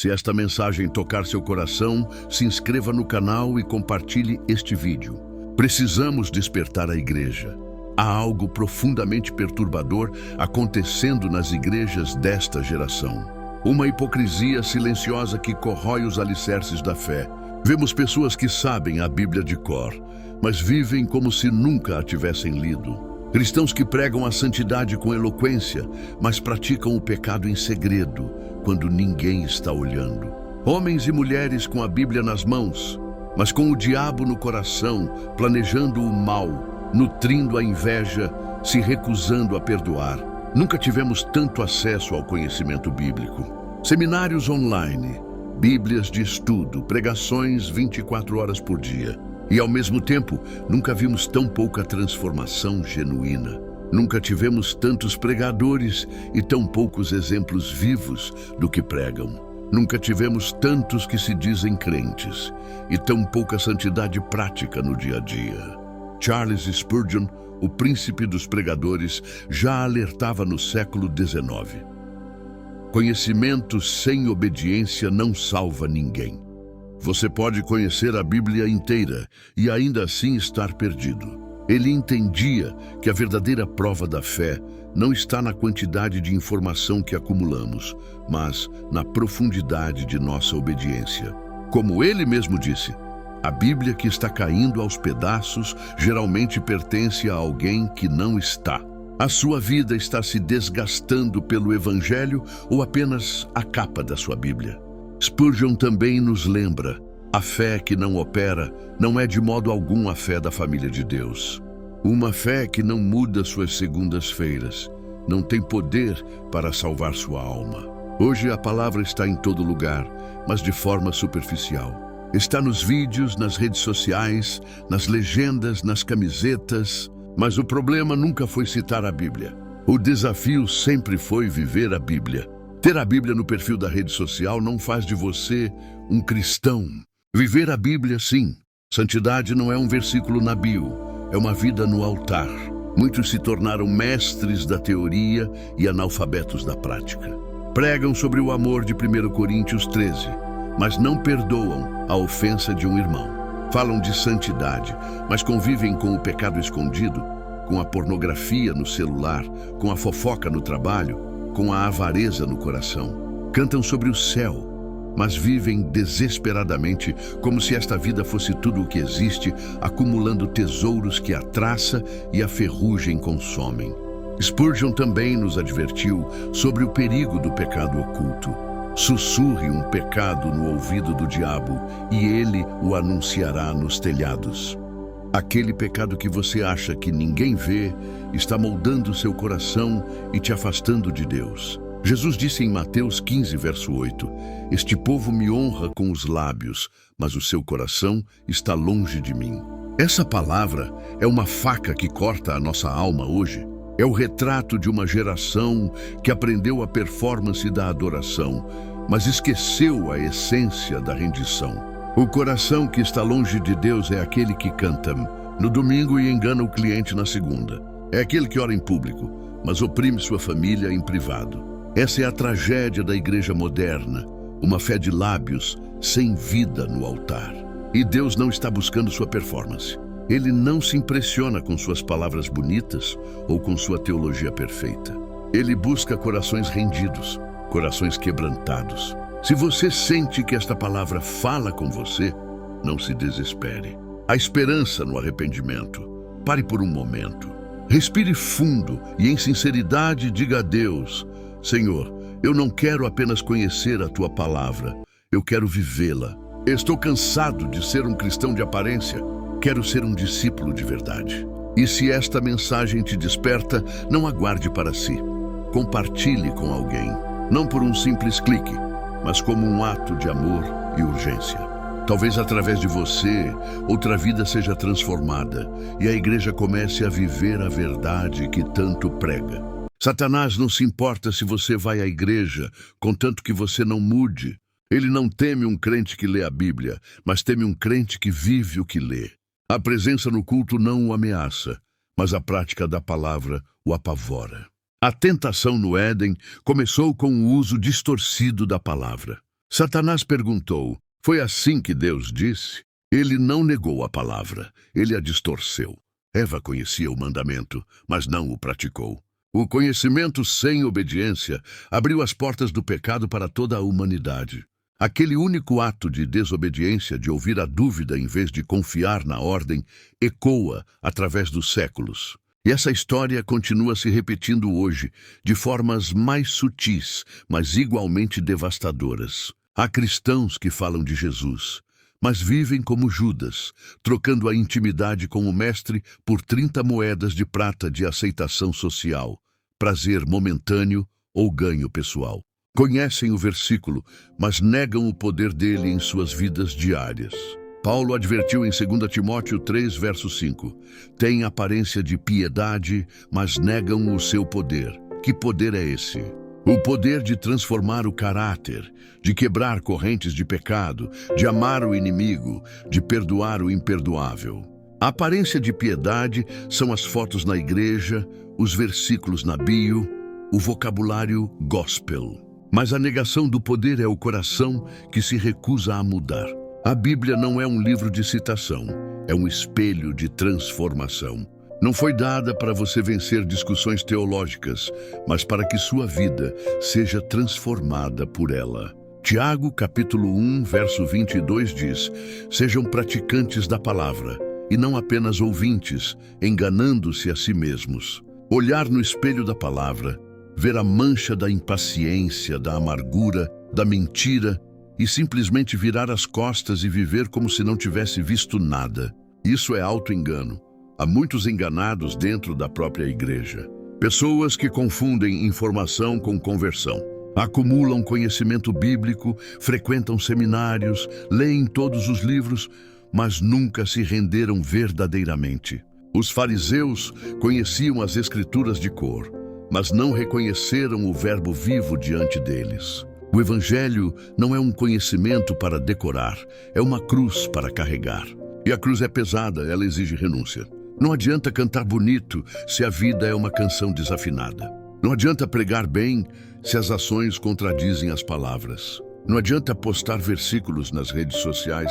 Se esta mensagem tocar seu coração, se inscreva no canal e compartilhe este vídeo. Precisamos despertar a igreja. Há algo profundamente perturbador acontecendo nas igrejas desta geração. Uma hipocrisia silenciosa que corrói os alicerces da fé. Vemos pessoas que sabem a Bíblia de cor, mas vivem como se nunca a tivessem lido. Cristãos que pregam a santidade com eloquência, mas praticam o pecado em segredo, quando ninguém está olhando. Homens e mulheres com a Bíblia nas mãos, mas com o diabo no coração, planejando o mal, nutrindo a inveja, se recusando a perdoar. Nunca tivemos tanto acesso ao conhecimento bíblico. Seminários online, bíblias de estudo, pregações 24 horas por dia. E ao mesmo tempo, nunca vimos tão pouca transformação genuína. Nunca tivemos tantos pregadores e tão poucos exemplos vivos do que pregam. Nunca tivemos tantos que se dizem crentes e tão pouca santidade prática no dia a dia. Charles Spurgeon, o príncipe dos pregadores, já alertava no século XIX. Conhecimento sem obediência não salva ninguém. Você pode conhecer a Bíblia inteira e ainda assim estar perdido. Ele entendia que a verdadeira prova da fé não está na quantidade de informação que acumulamos, mas na profundidade de nossa obediência. Como ele mesmo disse, a Bíblia que está caindo aos pedaços geralmente pertence a alguém que não está. A sua vida está se desgastando pelo Evangelho ou apenas a capa da sua Bíblia? Spurgeon também nos lembra: a fé que não opera não é de modo algum a fé da família de Deus. Uma fé que não muda suas segundas-feiras, não tem poder para salvar sua alma. Hoje a palavra está em todo lugar, mas de forma superficial. Está nos vídeos, nas redes sociais, nas legendas, nas camisetas, mas o problema nunca foi citar a Bíblia. O desafio sempre foi viver a Bíblia. Ter a Bíblia no perfil da rede social não faz de você um cristão. Viver a Bíblia, sim. Santidade não é um versículo na bio, é uma vida no altar. Muitos se tornaram mestres da teoria e analfabetos da prática. Pregam sobre o amor de 1 Coríntios 13, mas não perdoam a ofensa de um irmão. Falam de santidade, mas convivem com o pecado escondido, com a pornografia no celular, com a fofoca no trabalho, com a avareza no coração. Cantam sobre o céu, mas vivem desesperadamente como se esta vida fosse tudo o que existe, acumulando tesouros que a traça e a ferrugem consomem. Spurgeon também nos advertiu sobre o perigo do pecado oculto. Sussurre um pecado no ouvido do diabo e ele o anunciará nos telhados. Aquele pecado que você acha que ninguém vê está moldando seu coração e te afastando de Deus. Jesus disse em Mateus 15, verso 8, "Este povo me honra com os lábios, mas o seu coração está longe de mim." Essa palavra é uma faca que corta a nossa alma hoje. É o retrato de uma geração que aprendeu a performance da adoração, mas esqueceu a essência da rendição. O coração que está longe de Deus é aquele que canta no domingo e engana o cliente na segunda. É aquele que ora em público, mas oprime sua família em privado. Essa é a tragédia da igreja moderna, uma fé de lábios sem vida no altar. E Deus não está buscando sua performance. Ele não se impressiona com suas palavras bonitas ou com sua teologia perfeita. Ele busca corações rendidos, corações quebrantados. Se você sente que esta palavra fala com você, não se desespere. Há esperança no arrependimento. Pare por um momento. Respire fundo e em sinceridade diga a Deus: Senhor, eu não quero apenas conhecer a Tua palavra, eu quero vivê-la. Estou cansado de ser um cristão de aparência, quero ser um discípulo de verdade. E se esta mensagem te desperta, não aguarde para si. Compartilhe com alguém, não por um simples clique, mas como um ato de amor e urgência. Talvez através de você, outra vida seja transformada e a igreja comece a viver a verdade que tanto prega. Satanás não se importa se você vai à igreja, contanto que você não mude. Ele não teme um crente que lê a Bíblia, mas teme um crente que vive o que lê. A presença no culto não o ameaça, mas a prática da palavra o apavora. A tentação no Éden começou com o uso distorcido da palavra. Satanás perguntou: foi assim que Deus disse? Ele não negou a palavra, ele a distorceu. Eva conhecia o mandamento, mas não o praticou. O conhecimento sem obediência abriu as portas do pecado para toda a humanidade. Aquele único ato de desobediência, de ouvir a dúvida em vez de confiar na ordem, ecoa através dos séculos. E essa história continua se repetindo hoje, de formas mais sutis, mas igualmente devastadoras. Há cristãos que falam de Jesus, mas vivem como Judas, trocando a intimidade com o Mestre por 30 moedas de prata de aceitação social, prazer momentâneo ou ganho pessoal. Conhecem o versículo, mas negam o poder dele em suas vidas diárias. Paulo advertiu em 2 Timóteo 3, verso 5, têm aparência de piedade, mas negam o seu poder. Que poder é esse? O poder de transformar o caráter, de quebrar correntes de pecado, de amar o inimigo, de perdoar o imperdoável. A aparência de piedade são as fotos na igreja, os versículos na bio, o vocabulário gospel. Mas a negação do poder é o coração que se recusa a mudar. A Bíblia não é um livro de citação, é um espelho de transformação. Não foi dada para você vencer discussões teológicas, mas para que sua vida seja transformada por ela. Tiago, capítulo 1, verso 22 diz: sejam praticantes da palavra, e não apenas ouvintes, enganando-se a si mesmos. Olhar no espelho da palavra, ver a mancha da impaciência, da amargura, da mentira, e simplesmente virar as costas e viver como se não tivesse visto nada. Isso é auto-engano. Há muitos enganados dentro da própria igreja. Pessoas que confundem informação com conversão. Acumulam conhecimento bíblico, frequentam seminários, leem todos os livros, mas nunca se renderam verdadeiramente. Os fariseus conheciam as escrituras de cor, mas não reconheceram o verbo vivo diante deles. O Evangelho não é um conhecimento para decorar, é uma cruz para carregar. E a cruz é pesada, ela exige renúncia. Não adianta cantar bonito se a vida é uma canção desafinada. Não adianta pregar bem se as ações contradizem as palavras. Não adianta postar versículos nas redes sociais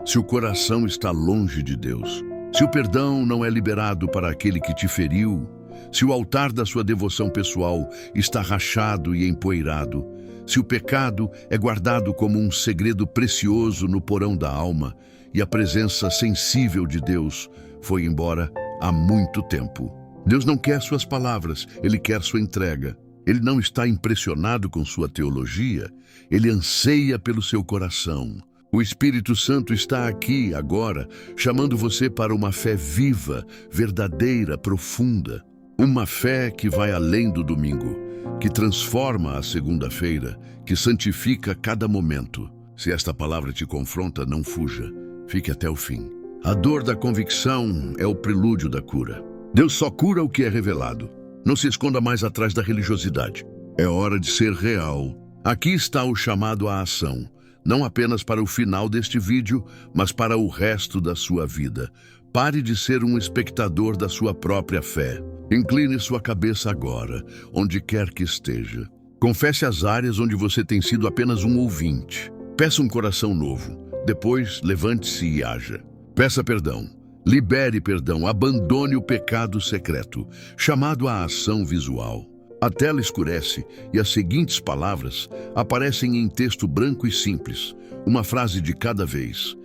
se o coração está longe de Deus. Se o perdão não é liberado para aquele que te feriu, se o altar da sua devoção pessoal está rachado e empoeirado, se o pecado é guardado como um segredo precioso no porão da alma e a presença sensível de Deus foi embora há muito tempo. Deus não quer suas palavras, Ele quer sua entrega. Ele não está impressionado com sua teologia, Ele anseia pelo seu coração. O Espírito Santo está aqui, agora, chamando você para uma fé viva, verdadeira, profunda. Uma fé que vai além do domingo, que transforma a segunda-feira, que santifica cada momento. Se esta palavra te confronta, não fuja. Fique até o fim. A dor da convicção é o prelúdio da cura. Deus só cura o que é revelado. Não se esconda mais atrás da religiosidade. É hora de ser real. Aqui está o chamado à ação. Não apenas para o final deste vídeo, mas para o resto da sua vida. Pare de ser um espectador da sua própria fé. Incline sua cabeça agora, onde quer que esteja. Confesse as áreas onde você tem sido apenas um ouvinte. Peça um coração novo. Depois, levante-se e haja. Peça perdão. Libere perdão. Abandone o pecado secreto, chamado à ação visual. A tela escurece e as seguintes palavras aparecem em texto branco e simples, uma frase de cada vez.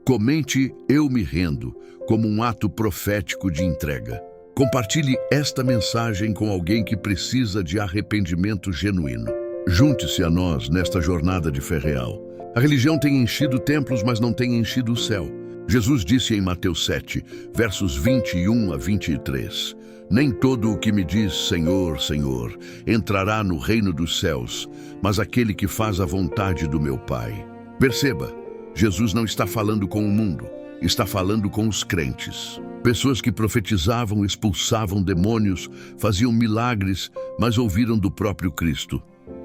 Comente "eu me rendo" como um ato profético de entrega. Compartilhe esta mensagem com alguém que precisa de arrependimento genuíno. Junte-se a nós nesta jornada de fé real. A religião tem enchido templos, mas não tem enchido o céu. Jesus disse em Mateus 7, versos 21 a 23, nem todo o que me diz Senhor, Senhor, entrará no reino dos céus, mas aquele que faz a vontade do meu Pai. Perceba, Jesus não está falando com o mundo, está falando com os crentes. Pessoas que profetizavam, expulsavam demônios, faziam milagres, mas ouviram do próprio Cristo: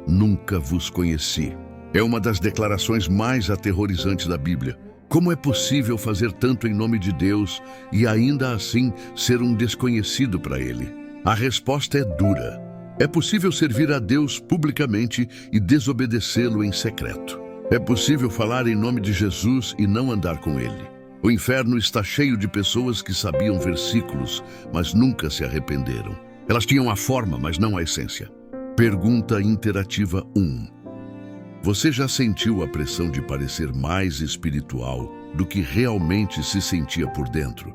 nunca vos conheci. É uma das declarações mais aterrorizantes da Bíblia. Como é possível fazer tanto em nome de Deus e ainda assim ser um desconhecido para Ele? A resposta é dura. É possível servir a Deus publicamente e desobedecê-lo em secreto. É possível falar em nome de Jesus e não andar com ele. O inferno está cheio de pessoas que sabiam versículos, mas nunca se arrependeram. Elas tinham a forma, mas não a essência. Pergunta interativa 1. Você já sentiu a pressão de parecer mais espiritual do que realmente se sentia por dentro?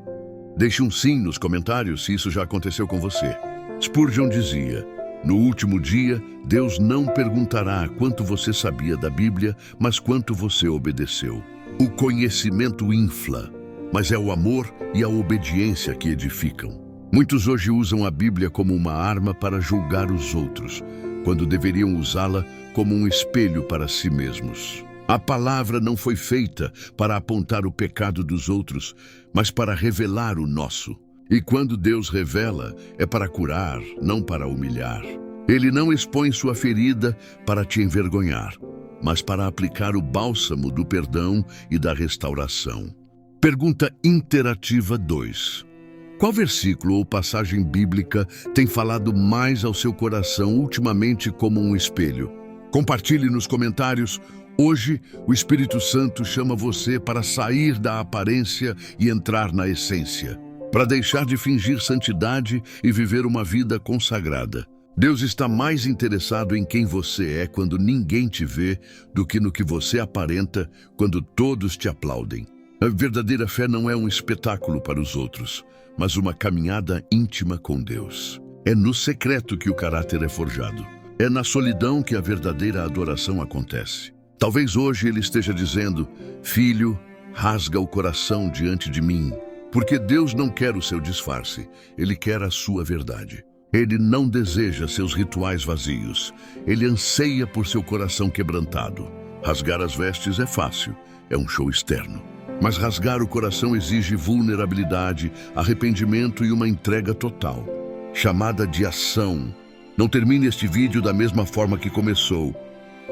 Deixe um sim nos comentários se isso já aconteceu com você. Spurgeon dizia: no último dia, Deus não perguntará quanto você sabia da Bíblia, mas quanto você obedeceu. O conhecimento infla, mas é o amor e a obediência que edificam. Muitos hoje usam a Bíblia como uma arma para julgar os outros, quando deveriam usá-la como um espelho para si mesmos. A palavra não foi feita para apontar o pecado dos outros, mas para revelar o nosso. E quando Deus revela, é para curar, não para humilhar. Ele não expõe sua ferida para te envergonhar, mas para aplicar o bálsamo do perdão e da restauração. Pergunta interativa 2. Qual versículo ou passagem bíblica tem falado mais ao seu coração ultimamente como um espelho? Compartilhe nos comentários. Hoje, o Espírito Santo chama você para sair da aparência e entrar na essência, para deixar de fingir santidade e viver uma vida consagrada. Deus está mais interessado em quem você é quando ninguém te vê do que no que você aparenta quando todos te aplaudem. A verdadeira fé não é um espetáculo para os outros, mas uma caminhada íntima com Deus. É no secreto que o caráter é forjado. É na solidão que a verdadeira adoração acontece. Talvez hoje ele esteja dizendo: filho, rasga o coração diante de mim, porque Deus não quer o seu disfarce, ele quer a sua verdade. Ele não deseja seus rituais vazios, ele anseia por seu coração quebrantado. Rasgar as vestes é fácil, é um show externo. Mas rasgar o coração exige vulnerabilidade, arrependimento e uma entrega total, chamada de ação. Não termine este vídeo da mesma forma que começou.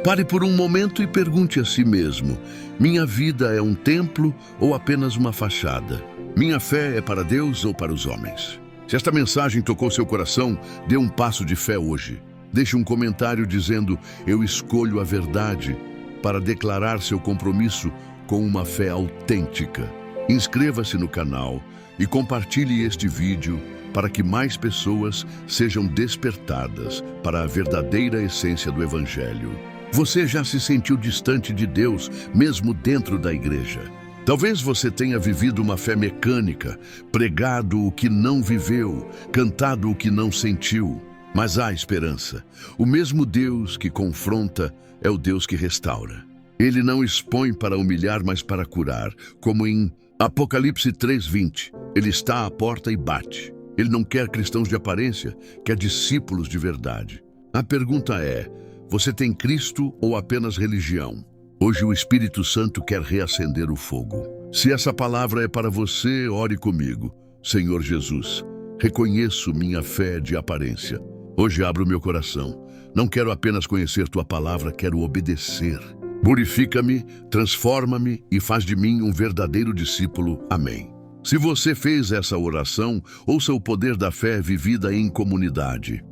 Pare por um momento e pergunte a si mesmo: minha vida é um templo ou apenas uma fachada? Minha fé é para Deus ou para os homens? Se esta mensagem tocou seu coração, dê um passo de fé hoje. Deixe um comentário dizendo: eu escolho a verdade, para declarar seu compromisso com uma fé autêntica. Inscreva-se no canal e compartilhe este vídeo para que mais pessoas sejam despertadas para a verdadeira essência do Evangelho. Você já se sentiu distante de Deus, mesmo dentro da igreja? Talvez você tenha vivido uma fé mecânica, pregado o que não viveu, cantado o que não sentiu. Mas há esperança. O mesmo Deus que confronta é o Deus que restaura. Ele não expõe para humilhar, mas para curar, como em Apocalipse 3:20. Ele está à porta e bate. Ele não quer cristãos de aparência, quer discípulos de verdade. A pergunta é: você tem Cristo ou apenas religião? Hoje o Espírito Santo quer reacender o fogo. Se essa palavra é para você, ore comigo. Senhor Jesus, reconheço minha fé de aparência. Hoje abro meu coração. Não quero apenas conhecer tua palavra, quero obedecer. Purifica-me, transforma-me e faz de mim um verdadeiro discípulo. Amém. Se você fez essa oração, ouça o poder da fé vivida em comunidade.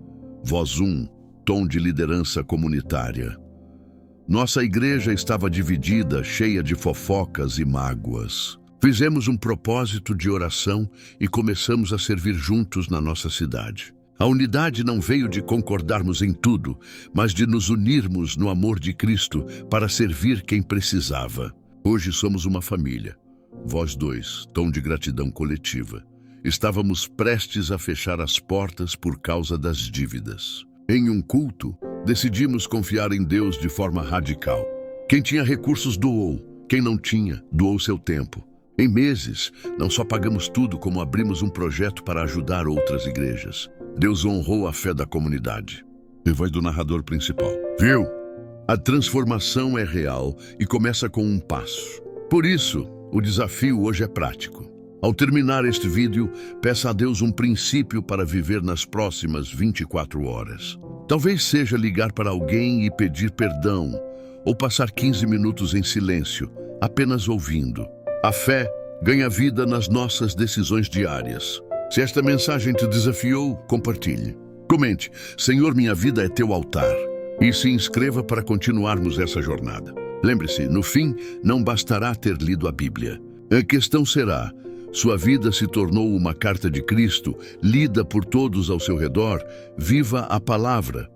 Voz 1, tom de liderança comunitária. Nossa igreja estava dividida, cheia de fofocas e mágoas. Fizemos um propósito de oração e começamos a servir juntos na nossa cidade. A unidade não veio de concordarmos em tudo, mas de nos unirmos no amor de Cristo para servir quem precisava. Hoje somos uma família. Voz 2, tom de gratidão coletiva. Estávamos prestes a fechar as portas por causa das dívidas. Em um culto, decidimos confiar em Deus de forma radical. Quem tinha recursos doou, quem não tinha, doou seu tempo. Em meses, não só pagamos tudo, como abrimos um projeto para ajudar outras igrejas. Deus honrou a fé da comunidade. E voz do narrador principal. Viu? A transformação é real e começa com um passo. Por isso, o desafio hoje é prático. Ao terminar este vídeo, peça a Deus um princípio para viver nas próximas 24 horas. Talvez seja ligar para alguém e pedir perdão, ou passar 15 minutos em silêncio, apenas ouvindo. A fé ganha vida nas nossas decisões diárias. Se esta mensagem te desafiou, compartilhe. Comente: Senhor, minha vida é teu altar. E se inscreva para continuarmos essa jornada. Lembre-se, no fim, não bastará ter lido a Bíblia. A questão será: sua vida se tornou uma carta de Cristo, lida por todos ao seu redor? Viva a palavra.